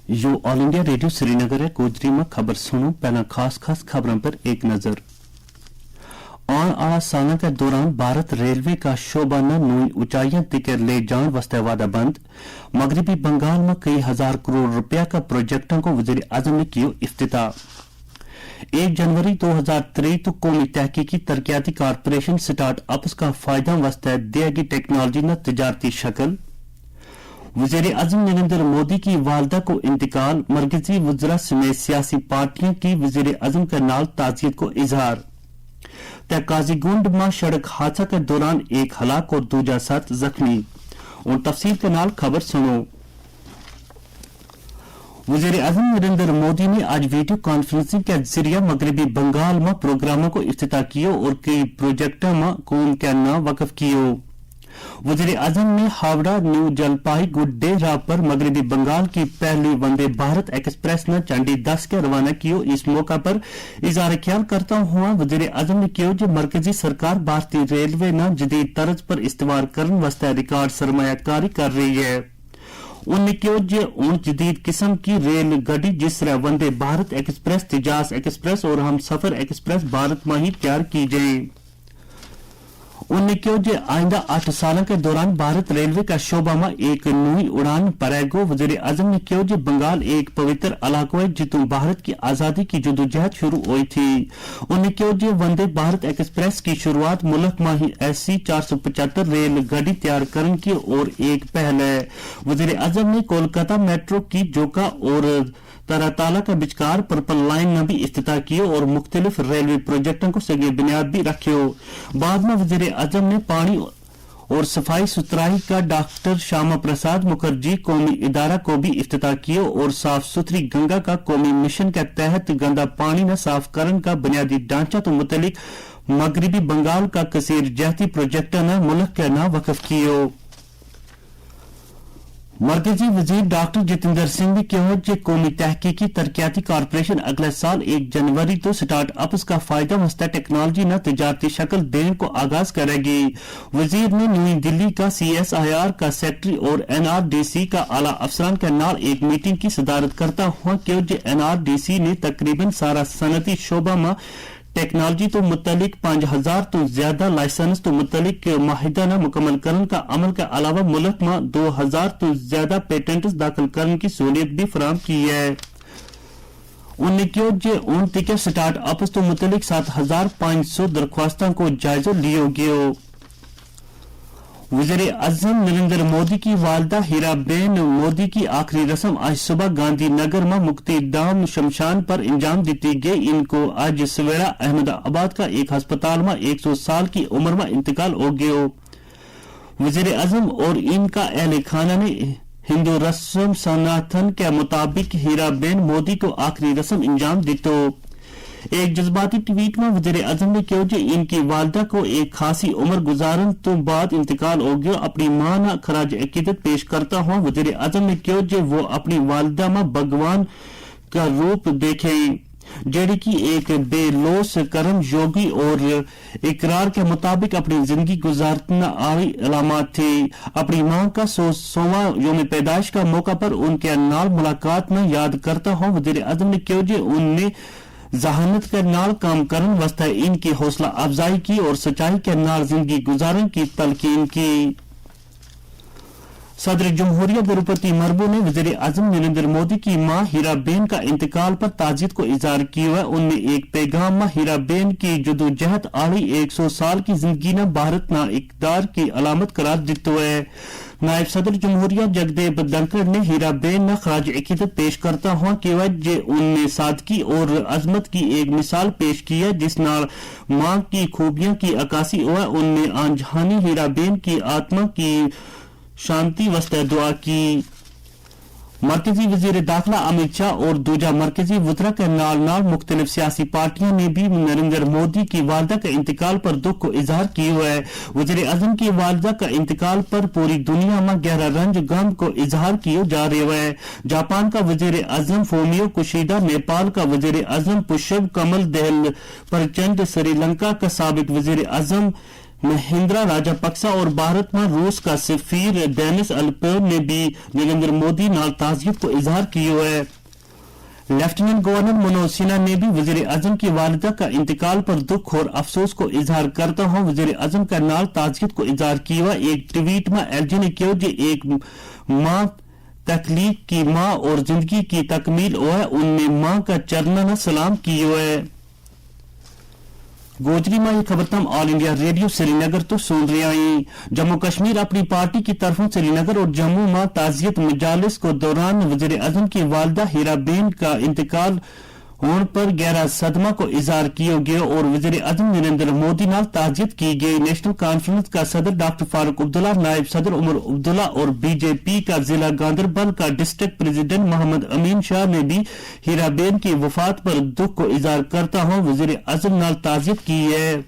यो all India radio Srinagar है। गोजरी में खबर सुनो। पहला खास खबरों पर एक नजर। आने वाला साल के दौरान भारत रेलवे का शोबा न नई ऊंचाइयां दिकर ले जाने वास्ते वादा बंद। मगरबी बंगाल में कई हजार करोड़ रुपया का प्रोजेक्टों को वजीर आजम ने किया इफ्तिताह। 1 जनवरी 2023 तो कौमी तहकीकी तरक्याती कारपोरेशन स्टार्ट अप्स का फायदा वास्ते देगी टेक्नोलॉजी न तजारती शक्ल। वजीर आजम नरेंद्र मोदी की वालदा को इंतकाल। मरकजी वज़रा समेत सियासी पार्टियों की वजीर आजम के नाल ताज़ियत को इजहार। काजीगुंड में सड़क हादसा के दौरान एक हलाक और दूजा 7 जख्मी। और तफसील के नाल खबर सुनो। वजीर आजम नरेंद्र मोदी ने आज वीडियो कॉन्फ्रेंसिंग के जरिए मगरबी बंगाल में प्रोग्रामों को इफ्तिताह किया और कई प्रोजेक्टों में कौम के नाम वक्फ किया। वजीर आजम ने हावड़ा न्यू जलपाईगुड़ी राह पर मगरबी बंगाल की पहली वंदे भारत एक्सप्रेस ने चंडी 10 के रवाना किया। इस मौका पर इजहार ख्याल करता हुआ वजीर आजम ने कहा कि मरकजी सरकार भारतीय रेलवे न जदीद तर्ज पर इस्तेमाल करने वास्ते रिकॉर्ड सरमायाकारी कर रही है। उन्होंने कहा कि उन जदीद किस्म की रेल गाड़ी जिस तरह वंदे भारत एक्सप्रेस, तेजास एक्सप्रेस और हम सफर एक्सप्रेस भारत में ही तैयार की जाए। उन्होंने कहा कि आइंदा 8 साल के दौरान भारत रेलवे का शोबा में एक नई उड़ान पड़ेगा। वजीर आजम ने कहा कि बंगाल एक पवित्र इलाका है जितों भारत की आजादी की जदोजहद शुरू हुई थी। उन्होंने कहा कि वंदे भारत एक्सप्रेस की शुरुआत मुल्क में ही ऐसी 475 रेल गाड़ी तैयार करने की और एक पहल है। वजीर आजम ने कोलकाता मेट्रो की जोका और तरताला के बिचकार पर्पल लाइन ने भी इफ्तिताह किया और मुख्तलिफ रेलवे प्रोजेक्टों को सगे बुनियाद भी रखी। बाद में वजीर आजम ने पानी और सफाई सुथराई का डॉक्टर श्यामा प्रसाद मुखर्जी कौमी इदारा को भी इफ्तिताह किया और साफ सुथरी गंगा का कौमी मिशन के तहत गंदा पानी न साफ करने का बुनियादी ढांचा तो मुतलिक मगरबी बंगाल का कसीर जहती प्रोजेक्ट ने मुल्क के ना वक्फ किया। मरकजी वजीर डॉक्टर जितेंद्र सिंह ने कहा कि कौमी तहकीकी तरक्याती कारपोरेशन अगले साल 1 जनवरी तो स्टार्ट अप्स का फायदा वास्ते टेक्नोलॉजी न तजारती शक्ल देने को आगाज करेगी। वजीर ने नई दिल्ली का CSIR का सेक्रेटरी और NRDC का आला अफसरान के नाल एक मीटिंग की सदारत करता हुआ कहा कि NRDC ने तकरीबन सारा सनती शोबा में टेक्नोलॉजी तो मुतलिक 5000 तो ज्यादा लाइसेंस तो मुतलिक माहिदा न मुकम्मल करने का अमल के अलावा मुल्क में 2000 तो ज्यादा पेटेंट दाखिल करने की सहूलियत भी फराहम की है। उन्होंने कहा कि उन टिकट स्टार्ट अप्स तो मुतलिक 7500 दरख्वास्तों को जायजा लिया गया। वज़ीर आज़म नरेंद्र मोदी की वालदा हीराबेन मोदी की आखिरी रस्म आज सुबह गांधी नगर में मुक्तिधाम शमशान पर इंजाम दी गई। इनको आज सवेरा अहमदाबाद का एक अस्पताल में 100 साल की उम्र में इंतकाल हो गया। वज़ीर आज़म और इनका अहले खाना ने हिंदू रस्म सनातन के मुताबिक हीराबेन मोदी को आखिरी रस्म इंजाम दी। तो एक जज्बाती ट्वीट में वज़ीर आज़म ने कहा कि इनकी वालदा को एक खासी उम्र गुजारन तो बाद इंतकाल हो गया। अपनी मां न खराज अकीदत पेश करता हुआ वज़ीर आज़म ने कहा कि वो अपनी वालदा में भगवान का रूप देखे जेड़ी की एक बेलोस कर्म योगी और इकरार के मुताबिक अपनी जिंदगी गुजारना आई अलामत थी। अपनी मां का 100वां योम पैदाइश का मौका पर उनके नाल मुलाकात में याद करता हुआ वज़ीर आज़म ने कहा कि उनने जहानत के नाल काम करने वास्ते इनकी हौसला अफजाई की और सच्चाई के नाल जिंदगी गुजारने की तलकीन की। सदर जमहूरिया द्रौपदी मुर्मू ने वज़ीर आज़म नरेंद्र मोदी की मां हीराबेन का इंतकाल पर ताज़ियत को इजहार किया है। उनने एक पैगाम में हीराबेन की जदोजहद आली 100 साल की जिंदगी ने भारत ना इकदार की अलामत करार दितो है। नायब सदर जमहूरिया जगदेव धनखड़ ने हीराबेन ने खराज अकीदत पेश करता हुआ कहा कि उनने सादगी और अजमत की एक मिसाल पेश की है जिस नाल मां की खूबियों की अकासी हुआ। उनने आंजहानी हीराबेन की आत्मा की शांति वास्ते दुआ की। मरकजी वजीर दाखिला अमित शाह और दूजा मरकजी वज़रा के नाल नाल मुख्तलिफ सियासी पार्टियों ने भी नरेंद्र मोदी की वालदा के इंतकाल पर दुख को इजहार किया है। वज़ीर आज़म की वालदा का इंतकाल पर पूरी दुनिया में गहरा रंज गम को इजहार किया जा रहा है। जापान का वज़ीर आज़म फोमियो कुशीदा, नेपाल का वज़ीर आज़म पुष्प कमल दहल प्रचंड, श्रीलंका का साबिक वज़ीर आज़म महिंद्रा राजापक्सा और भारत में रूस का सफीर डेनिस अल्पेव ने भी नरेंद्र मोदी नाल ताज़ियत को इजहार किया है। लेफ्टिनेंट गवर्नर मनोज सिन्हा ने भी वजीर आजम की वालिदा का इंतकाल पर दुख और अफसोस को इजहार करता हुआ वजीर आजम का नाल ताज़ियत को इजहार किया। एक ट्वीट में एलजी ने किया कि एक माँ तकलीफ की माँ और जिंदगी की तकमील हो है, उनने माँ का चरणन सलाम किया है। गोजरी में खबर तम ऑल इंडिया रेडियो श्रीनगर तो सुन रहे हैं। जम्मू कश्मीर अपनी पार्टी की तरफों श्रीनगर और जम्मू में ताजियत मजालिस को दौरान वजीर आजम की वालदा हीराबेन का इंतकाल होने पर गहरा सदमा को इजहार किया गया और वजीर आजम नरेंद्र मोदी नाल ताजियत की गई। नेशनल कॉन्फ्रेंस का सदर डॉक्टर फारूक अब्दुल्ला, नायब सदर उमर अब्दुल्ला और बीजेपी का जिला गांधरबल का डिस्ट्रिक्ट प्रेसिडेंट मोहम्मद अमीन शाह ने भी हीराबेन की वफात पर दुख को इजहार करता हुआ वजीर आजम नाल ताजियत की है।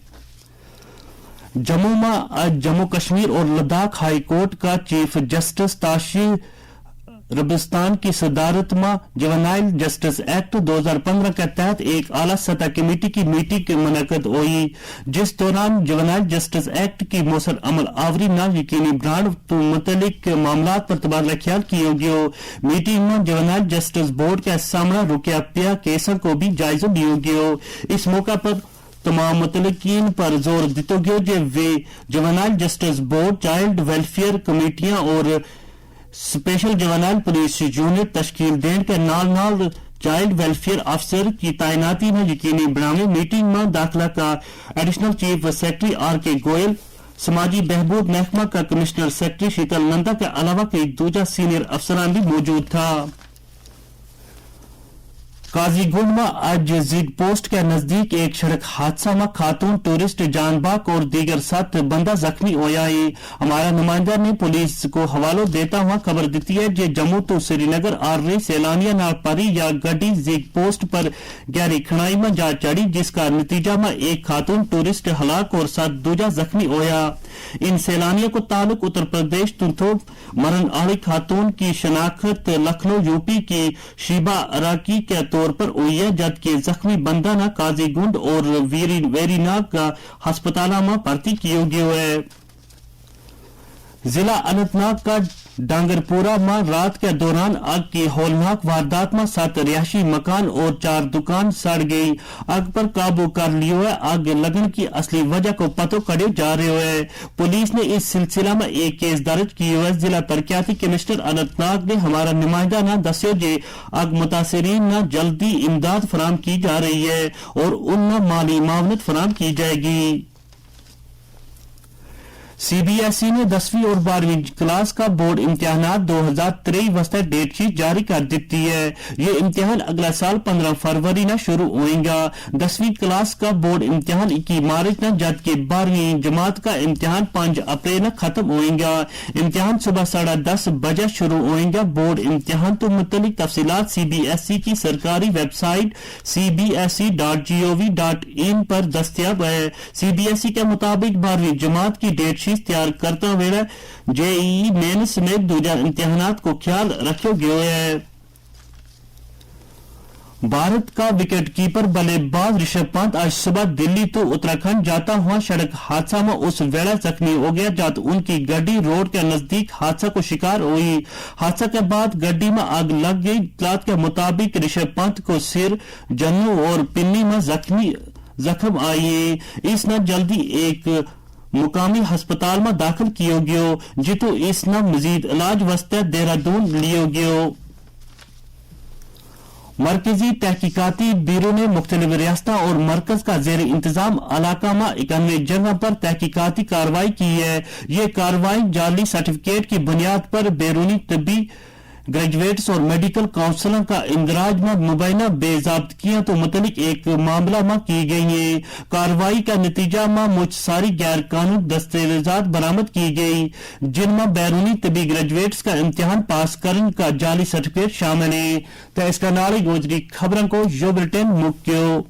जम्मू में आज जम्मू कश्मीर और लद्दाख हाई कोर्ट का चीफ जस्टिस ताशी रबिस्तान की सदारत में जुवेनाइल जस्टिस एक्ट 2015 के तहत एक आला सतह कमेटी की मीटिंग मुनक़द हुई, जिस दौरान जुवेनाइल जस्टिस एक्ट की मौसर अमल आवरी न यकीनी बनाने तो मुतल्लिक मामला पर तबादला ख्याल किया गया। मीटिंग में जुवेनाइल जस्टिस बोर्ड के सामने रुकिया पिया केसों को भी जायजा लिया गया। इस मौका पर तमाम मुतल्लिकीन पर जोर दिया गया कि वे juvenile justice board, child welfare कमेटियां और स्पेशल जुवेनाइल पुलिस यूनिट तश्कील देने के नाल नाल चाइल्ड वेलफेयर अफसर की तैनाती में यकीनी बनाने। मीटिंग में दाखिला का एडिशनल चीफ सेक्रेटरी आर के गोयल, समाजी बहबूद महकमा का कमिश्नर सेक्रेटरी शीतल नंदा के अलावा कई दूसरा सीनियर अफसरान भी मौजूद था। काजीगुंड में आज जीग पोस्ट के नजदीक एक सड़क हादसा में खातून टूरिस्ट जानबाग और दीगर 7 बंदा जख्मी होया है। हमारा नुमाइंदा ने पुलिस को हवालो देता हुआ खबर दी है कि जम्मू तो श्रीनगर आ रही सैलानिया नाल परी या गड्डी जीग पोस्ट पर गहरी खड़ाई में जा चढ़ी, जिसका नतीजा में एक खातून टूरिस्ट हलाक और 7 दूजा जख्मी होया। इन सैलानियों को ताल्लुक उत्तर प्रदेश तो मरण आली खातून की शनाख्त लखनऊ यूपी की शीबा अराकी के तौर पर हुई है, जबकि जख्मी बंदा ना काजीगुंड और वेरीनाग का अस्पताल में भर्ती किया गया है। जिला अनंतनाग का डांगरपुरा में रात के दौरान आग की हौलनाक वारदात में 7 रिहायशी मकान और 4 दुकान सड़ गई। आग पर काबू कर लिया है। आग लगने की असली वजह को पता करे जा रहे है। पुलिस ने इस सिलसिला में एक केस दर्ज किया है। जिला तरक्याती कमिश्नर अनंतनाग ने हमारा नुमाइंदा न दस्यो जे आग मुतासरीन न जल्दी इमदाद फराम की जा रही है और उन माली मावनत फराम की जाएगी। सीबीएसई ने 10वीं और 12वीं क्लास का बोर्ड इम्तिहानात 2023 वास्ते डेट शीट जारी कर दी है। ये इम्तिहान अगला साल 15 फरवरी न शुरू होएगा। 10वीं क्लास का बोर्ड इम्तिहान 21 मार्च न, जबकि 12वीं जमात का इम्तिहान 5 अप्रैल न खत्म होएगा। इम्तिहान सुबह 10:30 बजे शुरू होएगा। बोर्ड इम्तिहान तो मुतल्लिक तफसीलात सीबीएसई की सरकारी वेबसाइट cbse.gov.in पर दस्तयाब है। सीबीएसई के मुताबिक 12वीं जमात की डेट तैयार करता हुए जेईई मेन समेत दूसरे इम्तिहानात को ख्याल रखा गया है। भारत का विकेट कीपर बल्लेबाज ऋषभ पंत आज सुबह दिल्ली तो उत्तराखंड जाता हुआ सड़क हादसा में उस वेला जख्मी हो गया जब उनकी गड्डी रोड के नजदीक हादसा को शिकार हुई। हादसा के बाद गड्डी में आग लग गई। इत्तलात के मुताबिक ऋषभ पंत को सिर, जन्नू और पिन्नी में जख्म आई। इसने जल्दी एक मुकामी अस्पताल में दाखिल किया गया, जितो इसने मजीद इलाज वास्ते देहरादून लिया गया। मरकजी तहकीकाती ब्यूरो ने मुख्तलिफ रियासतों और मरकज का जेर इंतजाम इलाका में 91 जगह पर तहकीकाती कार्रवाई की है। ये कार्रवाई जाली सर्टिफिकेट की बुनियाद पर बैरूनी तबी ग्रेजुएट्स और मेडिकल काउंसलर का इंदराज में मुबैना बेजाब्तगियां तो मुतलिक एक मामला में की गई है। कार्रवाई का नतीजा में मुझ सारी गैर कानूनी दस्तावेजात बरामद की गई, जिनमें बैरूनी तबी ग्रेजुएट्स का इम्तिहान पास करने का जाली सर्टिफिकेट शामिल है। तो इसका नाली गोजरी खबरों को यो बुलेटिन मुक्यो।